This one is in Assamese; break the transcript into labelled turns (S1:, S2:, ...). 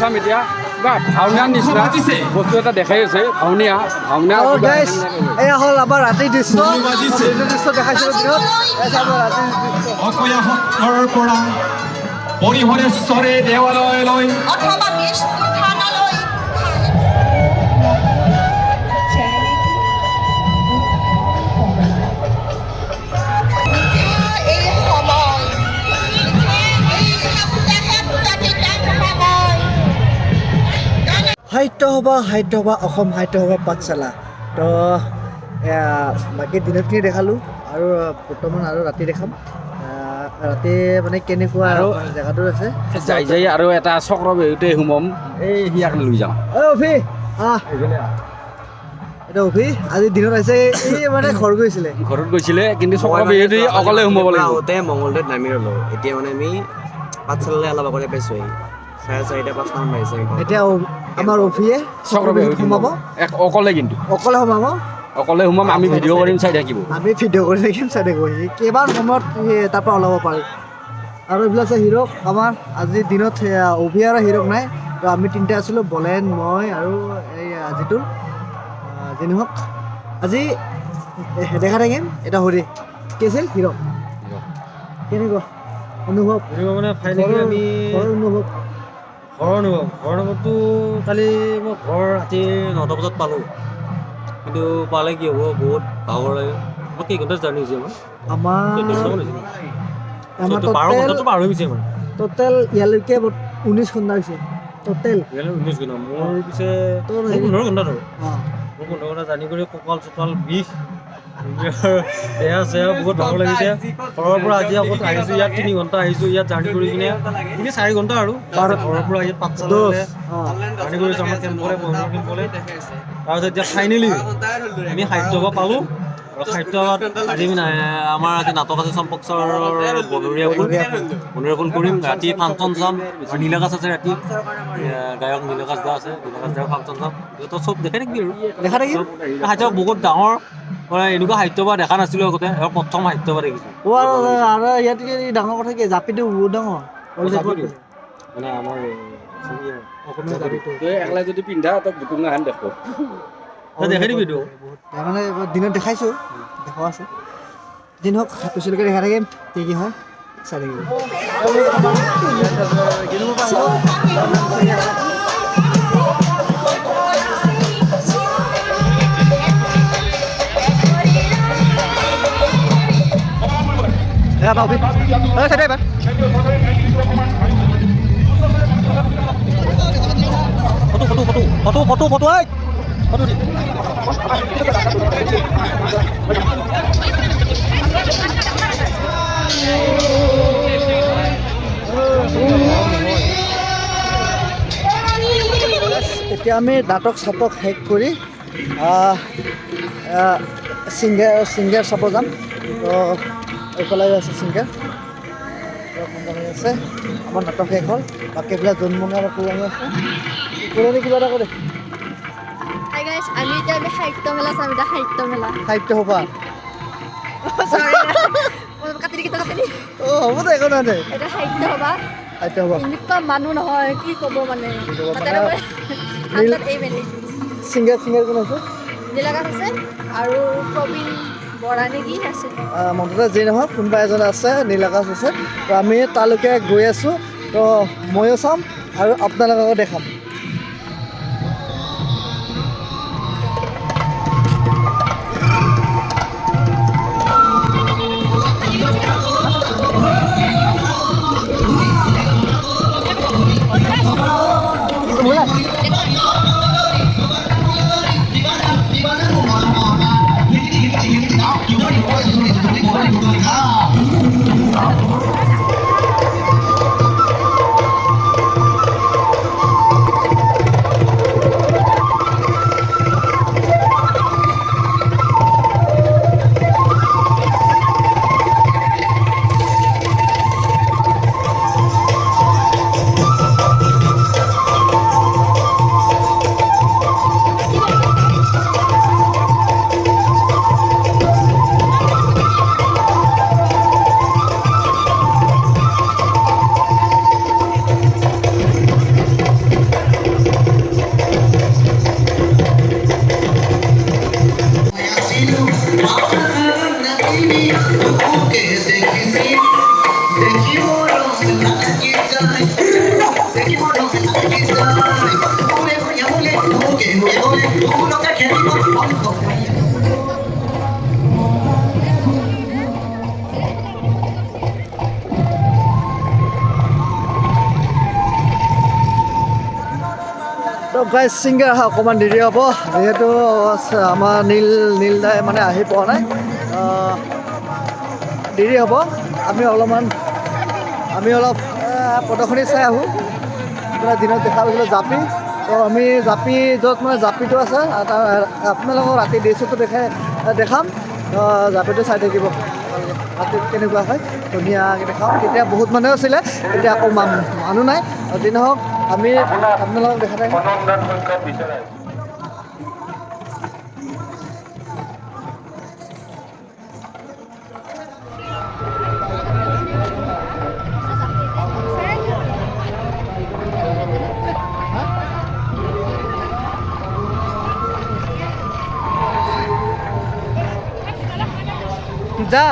S1: চাম এতিয়া কিবা ভাওনাৰ নিচিনা বস্তু এটা দেখাই আছে ভাওনীয়া
S2: এয়া হ'ল আমাৰ ৰাতিৰ দৃশ্য দৃশ্য দেখাইছিলোঁ দিনত
S3: অকয়াসত্ৰৰ পৰা পৰিহৰেশ্বৰে দেৱালয়লৈ
S2: সাহিত্য সভা অসম সাহিত্য সভা পাঠশালা তো বাকী দিনতখিনি দেখালোঁ আৰু বৰ্তমান আৰু ৰাতি দেখাম ৰাতি মানে কেনেকুৱা জেগাটো আছে
S1: যাই আৰু এটা চক্ৰ বিহুতে সোমাম এই সিয়াক লৈ যাম
S2: অভি এটা অভি আজি দিনত আহিছে এই মানে ঘৰত গৈছিলে কিন্তু চক্ৰ বিহুতে অকলে সোমাব লাগিব
S4: মংগলদৈত নামি ৰ'লো এতিয়া মানে আমি পাঠশালালৈ অলপ আগতে পাইছোঁ 4:30-5মান বাজিছে
S2: এতিয়া আমাৰ অভিয়ে
S1: চক্ৰ বিহুত সোমাব অকলে সোমাম আমি ভিডিঅ' কৰিম চাই থাকিব চাই থাকিব কেইবাৰ সময়ত তাৰ পৰা ওলাব পাৰি আৰু এইবিলাক আছে হিৰক আমাৰ আজিৰ দিনত অভি আৰু হিৰক নাই তো আমি তিনিটা আছিলোঁ বলেন মই আৰু এই আজিটো যি নহওক আজি দেখা থাকিম এটা হৰি কি আছিল হিৰক কেনেকুৱা অনুভৱ
S5: মানে ফাইনেলি আমি ঘৰৰ অনুভৱটো কালি মই ঘৰ ৰাতি 9টা বজাত পালোঁ কিন্তু পালে কি হ'ব বহুত ভাগৰ লাগে মই কেইঘণ্টাত জাৰ্ণি হৈছে
S2: আমাৰ
S5: 12 ঘণ্টাটো পাৰ হৈ গৈছে আমাৰ
S2: টোটেল ইয়ালৈকে 19 ঘণ্টা হৈছে টোটেল
S5: 19 ঘণ্টা মোৰ পিছে 15 ঘণ্টা ধৰ মোৰ 15 ঘণ্টা জাৰ্ণি কৰি কঁকাল চকাল বিষ দেহা চেহা বহুত ভাগৰ লাগিছে ঘৰৰ পৰা আজি আগত আহিছোঁ ইয়াত 3 ঘণ্টা আহিছোঁ ইয়াত জাৰ্ণি কৰি কিনে 4 ঘণ্টা আৰু ঘৰৰ পৰা ইয়াত পাঠশালালৈ জাৰ্ণি কৰিছোঁ আমাৰ কেম্পলৈ তাৰপিছত এতিয়া ফাইনেলি আমি সাহিত্য সভা পালোঁ আৰু সাহিত্য সভাত আজি আমাৰ আজি নাটক আছে চম্পক ছাৰৰ বনৰীয়া ফুল কৰিম ৰাতি ফাংচন চাম নীলাকাশ আছে ৰাতি গায়ক নীলাকাশ দা আছে নীলাকাশ দাৰ ফাংচন চাম তো চব দেখাই থাকিবি আৰু সাহিত্য বহুত ডাঙৰ এনেকুৱা সাহিত্য সভা দেখা নাছিলোঁ আগতে প্ৰথম সাহিত্য সভা দেখিছোঁ
S2: আৰু ইয়াত ডাঙৰ কথা কি জাপিটো বহুত ডাঙৰ
S5: মানে আমাৰ
S1: একলাই যদি পিন্ধা তই বুটুঙাহান দেখো
S5: দেখাই দিবিতো
S2: মানে দিনত দেখাইছোঁ দেখুৱা আছে দিন হওক পিছলৈকে দেখাই থাকিম কি হয় চাই থাকিব ফটো এতিয়া আমি নাটক চাটক শেষ কৰি ছিংগাৰ চাব যাম তো এইফালে আছে ছিংগাৰ আছে আমাৰ নাটক শেষ হ'ল বাকী এইবিলাক জন্মঙা আৰু পুৰণি আছে পুৰণি কিবা এটা কৰে
S6: আমি এতিয়া সাহিত্য মেলা চাম এতিয়া
S2: সাহিত্য সভা হ'ব দে একো নাই
S6: এটা সাহিত্য সভা এনেকুৱা মানুহ নহয় কি ক'ব মানে
S2: ছিংগাৰ কোন আছে
S6: নীলাকাশ আছে আৰু প্ৰবীণ বৰা নেকি আছে
S2: মুঠতে যি নহওক কোনোবা এজন আছে নীলাকাশ আছে তো আমি তালৈকে গৈ আছোঁ তো ময়ো চাম আৰু আপোনালোককো দেখাম তো গাইজ ছিংগাৰ অহা অকণমান দেৰি হ'ব যিহেতু আমাৰ নীল দাই মানে আহি পোৱা নাই দেৰি হ'ব আমি অলপ প্ৰদৰ্শনী চাই আহোঁ দিনত দেখা পাইছিলোঁ জাপি তো আমি জাপি য'ত মানে জাপিটো আছে আপোনালোকক ৰাতি ড্ৰেছতো দেখাম জাপিটো চাই থাকিব ৰাতি কেনেকুৱা হয় ধুনীয়াকৈ দেখাম তেতিয়া বহুত মানুহ আছিলে এতিয়া আকৌ মানুহ নাই যি নহওক আমি আপোনালোকক দেখা নাই যা